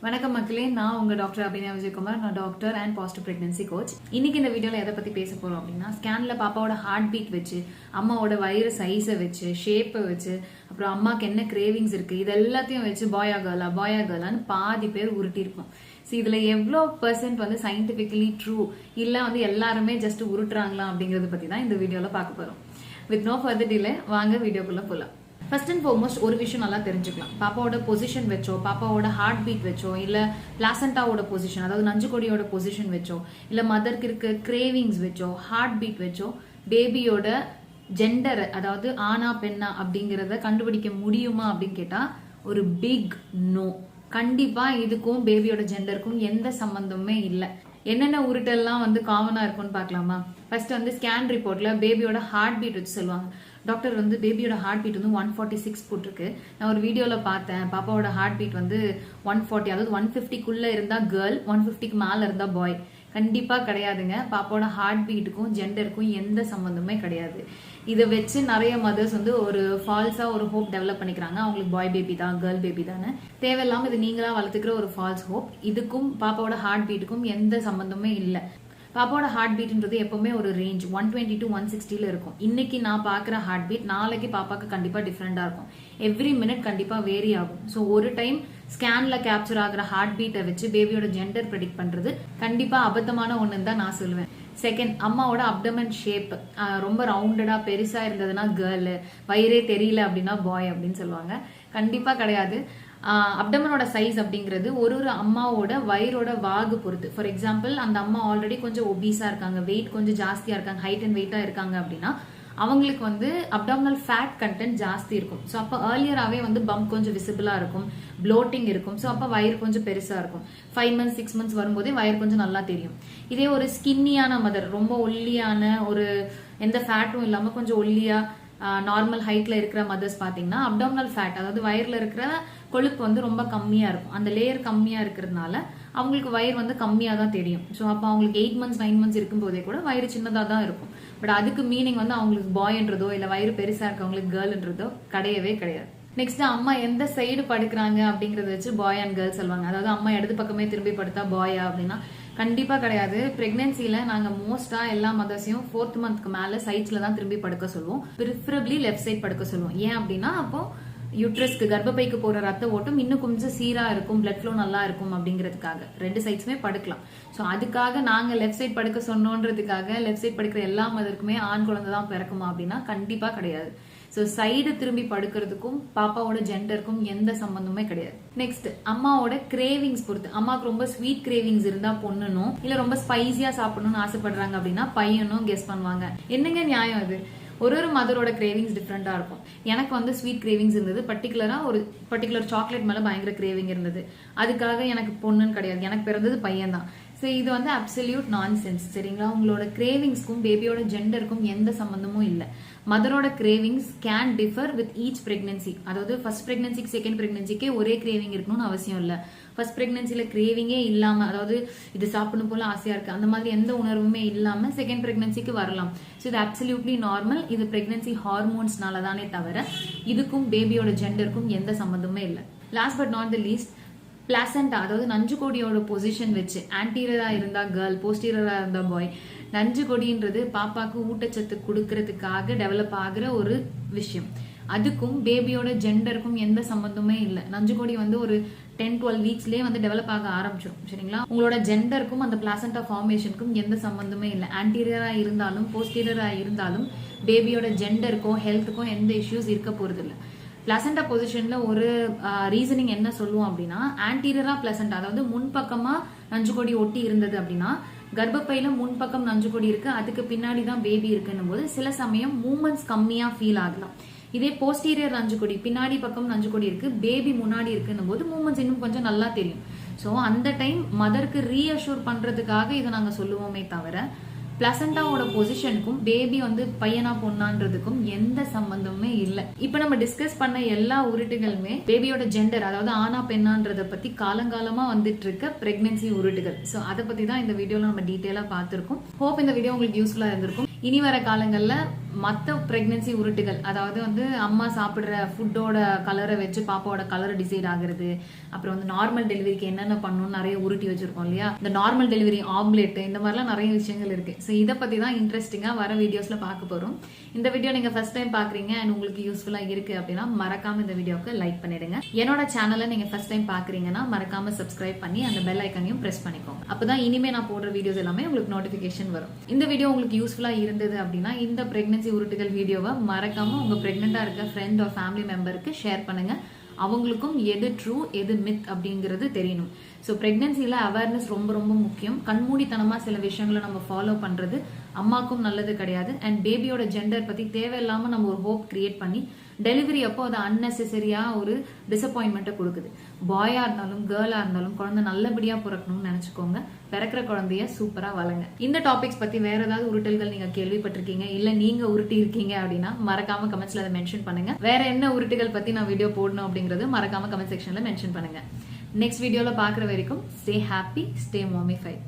வணக்கம் மக்களே, நான் உங்க டாக்டர் அபிநயா விஜயகுமார். நான் doctor and positive pregnancy coach. இன்னைக்கு இந்த வீடியோல எதை பத்தி பேச போறோம் அப்படின்னா, ஸ்கேன்ல பாப்பாவோட ஹார்ட் பீட் வச்சு, அம்மாவோட வயிறு சைஸை வச்சு, ஷேப்பை வச்சு, அப்புறம் அம்மாக்கு என்ன கிரேவிங்ஸ் இருக்கு, இது எல்லாத்தையும் வச்சு பாயா கேர்ளான்னு பாதி பேர் உருட்டிருப்போம். இதுல எவ்வளோ % வந்து சயின்டிபிக்கலி ட்ரூ இல்ல வந்து எல்லாருமே ஜஸ்ட் உருட்டுறாங்களா அப்படிங்கறத பத்தி தான் இந்த வீடியோல பார்க்க போறோம். வித் நோ ஃபர்தர் டிலே வாங்க வீடியோக்குள்ள போலாம். ஃபர்ஸ்ட் அண்ட் ஃபார்மோஸ்ட் ஒரு விஷயம் நல்லா தெரிஞ்சுக்கலாம். பாப்பாவோட பொசிஷன் வச்சோ, பாப்பாவோட ஹார்ட் பீட் வச்சோ, இல்ல பிளாசண்டாவோட பொசிஷன், அதாவது நஞ்சுக்கொடியோட பொசிஷன் வச்சோ, இல்ல மதருக்கு இருக்க கிரேவிங்ஸ் வச்சோ, ஹார்ட் பீட் வச்சோ, பேபியோட ஜெண்டர், அதாவது ஆனா பெண்ணா அப்படிங்கறத கண்டுபிடிக்க முடியுமா அப்படின்னு கேட்டா ஒரு பிக் நோ. கண்டிப்பா இதுக்கும் பேபியோட ஜெண்டருக்கும் எந்த சம்பந்தமுமே இல்லை. என்னென்ன உருட்டெல்லாம் வந்து காமனா இருக்கும்னு பார்க்கலாமா? ஃபர்ஸ்ட் வந்து ஸ்கேன் ரிப்போர்ட்ல பேபியோட ஹார்ட் பீட் வச்சு சொல்லுவாங்க. டாக்டர் வந்து பேபியோட ஹார்ட் பீட் வந்து 146 போட்டிருக்கு. நான் ஒரு வீடியோல பார்த்தேன், பாப்பாவோட ஹார்ட் பீட் வந்து 140, அதாவது 150க்குள்ள இருந்தா கேர்ள், 150க்கு மேல இருந்தா பாய். கண்டிப்பா கிடையாதுங்க. பாப்பாவோட ஹார்ட் பீட்டுக்கும் ஜெண்டருக்கும் எந்த சம்பந்தமே கிடையாது. இதை வச்சு நிறைய மதர்ஸ் வந்து ஒரு ஃபால்ஸா ஒரு ஹோப் டெவலப் பண்ணிக்கிறாங்க. அவங்களுக்கு பாய் பேபி தான், கேர்ள் பேபி தானே. தேவையில்லாம இது நீங்களா வளர்த்துக்கிற ஒரு ஃபால்ஸ் ஹோப். இதுக்கும் பாப்பாவோட ஹார்ட் பீட்டுக்கும் எந்த சம்பந்தமே இல்லை. பாப்பாவோட ஹார்ட் பீட்ன்றது எப்பவுமே ஒரு ரேஞ்ச் 120 to 160ல இருக்கும். இன்னைக்கு நான் பாக்குற ஹார்ட் பீட் நாளைக்கு பாப்பாக்கு கண்டிப்பா டிஃப்ரெண்டா இருக்கும். எவ்ரி மினிட் கண்டிப்பா வேரி ஆகும். ஸோ ஒரு டைம் ஸ்கேன்ல கேப்சர் ஆகிற ஹார்ட் பீட்டை வச்சு பேபியோட ஜெண்டர் ப்ரெடிக்ட் பண்றது கண்டிப்பா அபத்தமான ஒண்ணுன்னு தான் நான் சொல்லுவேன். செகண்ட், அம்மாவோட அப்டமன் ஷேப் ரொம்ப ரவுண்டடா பெருசா இருந்ததுன்னா கேர்ள், வயிறே தெரியல அப்படின்னா பாய் அப்படின்னு சொல்லுவாங்க. கண்டிப்பா கிடையாது. அப்டமனோட சைஸ் அப்படிங்கிறது ஒரு அம்மாவோட வயிறோட வாகு பொறுத்து. ஃபார் எக்ஸாம்பிள், அந்த அம்மா ஆல்ரெடி கொஞ்சம் ஒபீஸா இருக்காங்க, வெயிட் கொஞ்சம் ஜாஸ்தியா இருக்காங்க, ஹைட் அண்ட் வெயிட்டா இருக்காங்க அப்படின்னா அவங்களுக்கு வந்து அப்டாமினல் ஃபேட் கண்டென்ட் ஜாஸ்தி இருக்கும். ஸோ அப்போ ஏர்லியராகவே வந்து பம்ப் கொஞ்சம் விசிபிளா இருக்கும், ப்ளோட்டிங் இருக்கும். ஸோ அப்போ வயிறு கொஞ்சம் பெருசா இருக்கும். 5 months 6 months வரும்போதே வயிறு கொஞ்சம் நல்லா தெரியும். இதே ஒரு ஸ்கின்னியான மதர், ரொம்ப ஒல்லியான, ஒரு எந்த ஃபேட்டும் இல்லாம கொஞ்சம் ஒல்லியா நார்மல் ஹைட்ல இருக்கிற மதர்ஸ் பாத்தீங்கன்னா அப்டாமினல் ஃபேட், அதாவது வயிறுல இருக்கிற கொழுப்பு வந்து ரொம்ப கம்மியா இருக்கும். அந்த லேயர் கம்மியா இருக்கிறதுனால அவங்களுக்கு வயிறு வந்து கம்மியா தான் தெரியும். ஸோ அப்போ அவங்களுக்கு 8 months 9 months இருக்கும் போதே கூட வயிறு சின்னதா தான் இருக்கும். பட் அதுக்கு மீனிங் வந்து அவங்களுக்கு பாய்ன்றதோ இல்ல வயிறு பெருசா இருக்கவங்களுக்கு கேர்ள்ன்றதோ கிடையவே கிடையாது. நெக்ஸ்ட், அம்மா எந்த சைடு படுக்கிறாங்க அப்படிங்கறத வச்சு பாய் அண்ட் கேர்ள் சொல்லுவாங்க. அதாவது அம்மா இடது பக்கமே திரும்பி படுத்தா பாயா அப்படின்னா கண்டிப்பா கிடையாது. பிரெக்னன்சில நாங்க மோஸ்டா எல்லா மதர்ஸையும் 4th monthக்கு மேல சைட்ஸ்ல தான் திரும்பி படுக்க சொல்லுவோம். ப்ரிஃபரபிளி லெஃப்ட் சைட் படுக்க சொல்லுவோம். ஏன் அப்படின்னா அப்போ யூட்ரஸ்க்கு, கர்ப்பப்பைக்கு போற ரத்த ஓட்டம் இன்னும் கொஞ்சம் சீரா இருக்கும், பிளட் ஃப்ளோ நல்லா இருக்கும் அப்படிங்கிறதுக்காக 2 சைட்ஸுமே படுக்கலாம். ஸோ அதுக்காக நாங்க லெஃப்ட் சைட் படுக்க சொன்னோன்றதுக்காக லெஃப்ட் சைட் படுக்கிற எல்லா மதருக்குமே ஆண் குழந்தை தான் பிறக்குமா அப்படின்னா கண்டிப்பா கிடையாது. ஸோ சைடு திரும்பி படுக்கிறதுக்கும் பாப்பாவோட ஜெண்டருக்கும் எந்த சம்பந்தமே கிடையாது. நெக்ஸ்ட், அம்மாவோட கிரேவிங்ஸ் பொறுத்து. அம்மாவுக்கு ரொம்ப ஸ்வீட் கிரேவிங்ஸ் இருந்தா பொண்ணுனும், இல்ல ரொம்ப ஸ்பைசியா சாப்பிடணும்னு ஆசைப்படுறாங்க அப்படின்னா பையனும் கெஸ் பண்ணுவாங்க. என்னங்க நியாயம் இது? ஒரு மதரோட கிரேவிங்ஸ் டிஃப்ரெண்டா இருக்கும். எனக்கு வந்து ஸ்வீட் கிரேவிங்ஸ் இருந்தது, பர்டிகுலர் சாக்லேட் மேல பயங்கர கிரேவிங் இருந்தது. அதுக்காக எனக்கு பொண்ணுன்னு கிடையாது, எனக்கு பிறந்தது பையன் தான். ஸோ இது வந்து அப்சல்யூட் நான்சென்ஸ். சரிங்களா? உங்களோட கிரேவிங்ஸ்க்கும் பேபியோட ஜெண்டருக்கும் எந்த சம்பந்தமும் இல்லை. மதரோட cravings can differ with each pregnancy. அதாவது ஃபர்ஸ்ட் பிரெக்னன்சிக்கு செகண்ட் பிரெக்னன்சிக்கே ஒரே கிரேவிங் இருக்கணும்னு அவசியம் இல்லை. ஃபர்ஸ்ட் பிரெக்னன்சில கிரேவிங்கே இல்லாம, அதாவது இது சாப்பிடணும் போல ஆசையா இருக்கு அந்த மாதிரி எந்த உணர்வுமே இல்லாம செகண்ட் பிரெக்னன்சிக்கு வரலாம். ஸோ இது அப்சல்யூட்லி நார்மல். இது பிரெக்னன்சி ஹார்மோன்ஸ்னால தானே தவிர இதுக்கும் பேபியோட ஜெண்டருக்கும் எந்த சம்பந்தமே இல்லை. Last but not the least, placenta, அதாவது நஞ்சுக்கொடியோட பொசிஷன் வச்சு ஆன்டீரியரா இருந்தா கேர்ள், போஸ்டீரியரா இருந்தா பாய். நஞ்சுக்கொடின்றது பாப்பாக்கு ஊட்டச்சத்து கொடுக்கறதுக்காக டெவலப் ஆகுற ஒரு விஷயம். அதுக்கும் பேபியோட ஜெண்டருக்கும் எந்த சம்பந்தமே இல்லை. நஞ்சுக்கொடி வந்து ஒரு 10-12 வீக்ஸ்லயே வந்து டெவலப் ஆக ஆரம்பிச்சிடும். சரிங்களா? உங்களோட ஜெண்டருக்கும் அந்த பிளாசண்டா ஃபார்மேஷனுக்கும் எந்த சம்பந்தமே இல்லை. ஆன்டீரியரா இருந்தாலும் போஸ்டீரியரா இருந்தாலும் பேபியோட ஜெண்டருக்கும் ஹெல்த்துக்கும் எந்த இஷ்யூஸ் இருக்க போறது இல்லை. பிளசண்டா பொசிஷன்ல ஒரு ரீசனிங் என்ன சொல்லுவோம் அப்படின்னா, ஆன்டீரியரா பிளசண்டா, அதாவது முன்பக்கமா நஞ்சுக்கொடி ஒட்டி இருந்தது அப்படின்னா கர்ப்பப்பையில முன்பக்கம் நஞ்சுக்கொடி இருக்கு, அதுக்கு பின்னாடி தான் பேபி இருக்குன்னும் போது சில சமயம் மூமெண்ட்ஸ் கம்மியா ஃபீல் ஆகலாம். இதே போஸ்டீரியர் நஞ்சுக்கொடி, பின்னாடி பக்கம் நஞ்சுக்கொடி இருக்கு, பேபி முன்னாடி இருக்குன்னும் போது மூமெண்ட்ஸ் இன்னும் கொஞ்சம் நல்லா தெரியும். ஸோ அந்த டைம் மதருக்கு ரீஅஷூர் பண்றதுக்காக இதை நாங்க சொல்லுவோமே தவிர பிளசண்டாவோட பொசிஷனுக்கும் பேபி வந்து பையனா பொண்ணான்றதுக்கும் எந்த சம்பந்தமுமே இல்லை. இப்ப நம்ம டிஸ்கஸ் பண்ண எல்லா உருட்டுகளுமே பேபியோட ஜெண்டர், அதாவது ஆனா பெண்ணான்றத பத்தி காலங்காலமா வந்துட்டு இருக்க பிரெக்னன்சி உருட்டுகள். சோ அதை பத்தி தான் இந்த வீடியோல நம்ம டீடைலா பார்த்திருக்கோம். ஹோப் இந்த வீடியோ உங்களுக்கு யூஸ்ஃபுல்லா இருந்திருக்கும். இனி வர காலங்கள்ல மற்ற பிரெக்னன்சி உருட்டுகள், அதாவது வந்து அம்மா சாப்பிடுற ஃபுட்டோட கலரை வச்சு பாப்பாவோட கலர் டிசைட் ஆகுறது, அப்புறம் வந்து நார்மல் டெலிவரிக்கு என்னென்ன பண்ணணும்னு நிறைய உருட்டி வச்சிருக்கோம் இல்லையா, இந்த நார்மல் டெலிவரி ஆம்லெட், இந்த மாதிரிலாம் நிறைய விஷயங்கள் இருக்கு. ஸோ இதை பத்தி தான் இன்ட்ரெஸ்டிங்கா வர வீடியோஸ்ல பார்க்க போறோம். இந்த வீடியோ நீங்க ஃபர்ஸ்ட் டைம் பாக்குறீங்க அண்ட் உங்களுக்கு யூஸ்ஃபுல்லா இருக்கு அப்படின்னா மறக்காம இந்த வீடியோக்கு லைக் பண்ணிடுங்க. என்னோட சேனலை நீங்க ஃபர்ஸ்ட் டைம் பாக்குறீங்கன்னா மறக்காம சப்ஸ்கிரைப் பண்ணி அந்த பெல் ஐக்கனையும் பிரஸ் பண்ணிக்கோங்க. அப்பதான் இனிமே நான் போடுற வீடியோஸ் எல்லாமே உங்களுக்கு நோட்டிபிகேஷன் வரும். இந்த வீடியோ உங்களுக்கு யூஸ்ஃபுல்லா இருந்தது அப்படின்னா இந்த பிரெக்னன்சி உருட்டுகள் வீடியோவை மறக்காம உங்க பிரெக்னெண்டா இருக்க ஃப்ரெண்ட் ஆர் ஃபேமிலி மெம்பருக்கு ஷேர் பண்ணுங்க. அவங்களுக்கும் எது ட்ரூ எது மித் அப்படிங்கிறது தெரியணும். ஸோ பிரெக்னன்சியில் அவேர்னஸ் ரொம்ப ரொம்ப முக்கியம். கண்மூடித்தனமாக சில விஷயங்களை நம்ம ஃபாலோ பண்ணுறது அம்மாக்கும் நல்லது கிடையாது. அண்ட் பேபியோட ஜெண்டர் பற்றி தேவையில்லாமல் நம்ம ஒரு ஹோப் கிரியேட் பண்ணி டெலிவரி அப்போ அது அன்னெசரியாக ஒரு டிசப்பாயின்மெண்ட்டை கொடுக்குது. பாயாக இருந்தாலும் கேர்ளாக இருந்தாலும் குழந்தை நல்லபடியாக பிறக்கணும்னு நினச்சிக்கோங்க. பிறக்கிற குழந்தைய சூப்பராக வளங்க. இந்த டாபிக்ஸ் பற்றி வேற ஏதாவது உருட்டல்கள் நீங்கள் கேள்விப்பட்டிருக்கீங்க இல்லை நீங்கள் உருட்டி இருக்கீங்க அப்படின்னா மறக்காம கமெண்ட்ஸில் அதை மென்ஷன் பண்ணுங்க. வேற என்ன உருட்டுகள் பற்றி நான் வீடியோ போடணும் அப்படிங்கிறது மறக்காம கமெண்ட் செக்ஷனில் மென்ஷன் பண்ணுங்க. நெக்ஸ்ட் வீடியோல பார்க்குற வரைக்கும் ஸ்டே ஹாப்பி, ஸ்டே மாமிஃபைட்.